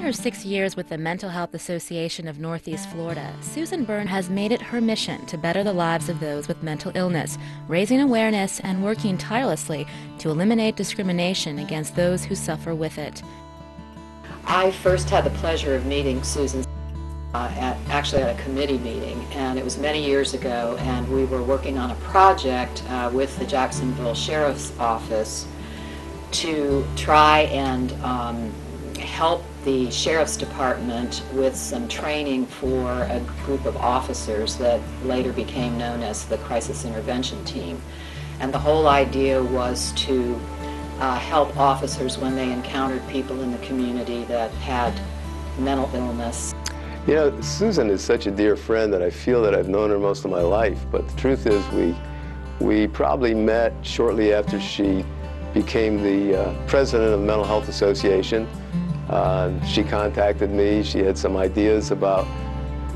her 6 years with the Mental Health Association of Northeast Florida, Susan Byrne has made it her mission to better the lives of those with mental illness, raising awareness and working tirelessly to eliminate discrimination against those who suffer with it. I first had the pleasure of meeting Susan actually at a committee meeting, and it was many years ago, and we were working on a project with the Jacksonville Sheriff's Office to try and help the Sheriff's Department with some training for a group of officers that later became known as the Crisis Intervention Team. And the whole idea was to help officers when they encountered people in the community that had mental illness. You know, Susan is such a dear friend that I feel that I've known her most of my life, but the truth is we probably met shortly after she became the president of the Mental Health Association. She contacted me. She had some ideas about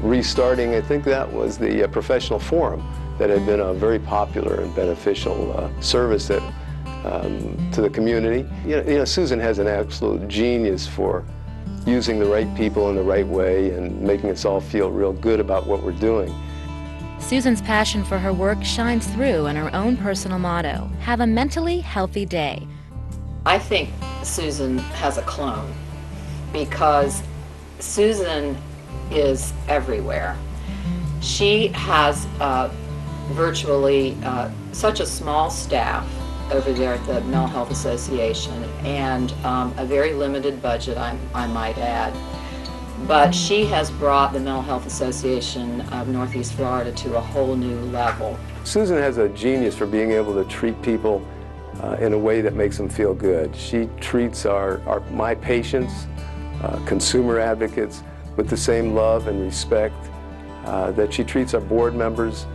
restarting, I think that was the professional forum that had been a very popular and beneficial service that, to the community. You know, Susan has an absolute genius for using the right people in the right way and making us all feel real good about what we're doing. Susan's passion for her work shines through in her own personal motto, have a mentally healthy day. I think Susan has a clone because Susan is everywhere. She has virtually such a small staff over there at the Mental Health Association, and a very limited budget, I might add. But she has brought the Mental Health Association of Northeast Florida to a whole new level. Susan has a genius for being able to treat people in a way that makes them feel good. She treats my patients, consumer advocates, with the same love and respect that she treats our board members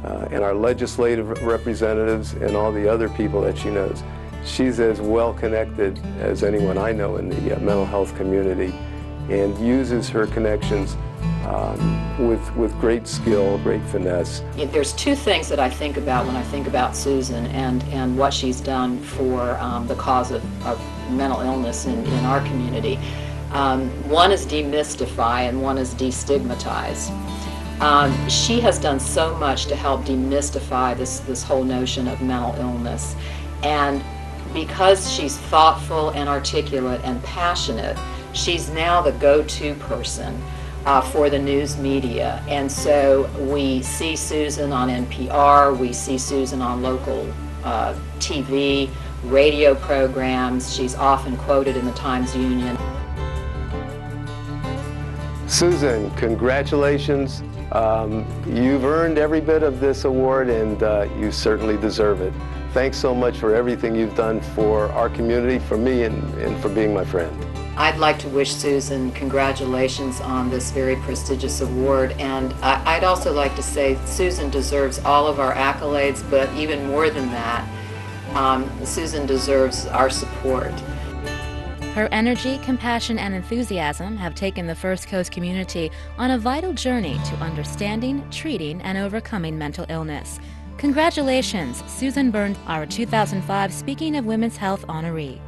and our legislative representatives and all the other people that she knows. She's as well connected as anyone I know in the mental health community, and uses her connections with great skill, great finesse. There's two things that I think about when I think about Susan and what she's done for the cause of mental illness in our community. One is demystify and one is destigmatize. She has done so much to help demystify this whole notion of mental illness, and because she's thoughtful and articulate and passionate, she's now the go-to person for the news media. And so we see Susan on NPR, we see Susan on local TV, radio programs. She's often quoted in the Times-Union. Susan, congratulations. You've earned every bit of this award, and you certainly deserve it. Thanks so much for everything you've done for our community, for me, and for being my friend. I'd like to wish Susan congratulations on this very prestigious award, and I'd also like to say Susan deserves all of our accolades, but even more than that, Susan deserves our support. Her energy, compassion, and enthusiasm have taken the First Coast community on a vital journey to understanding, treating, and overcoming mental illness. Congratulations, Susan Byrne, our 2005 Speaking of Women's Health honoree.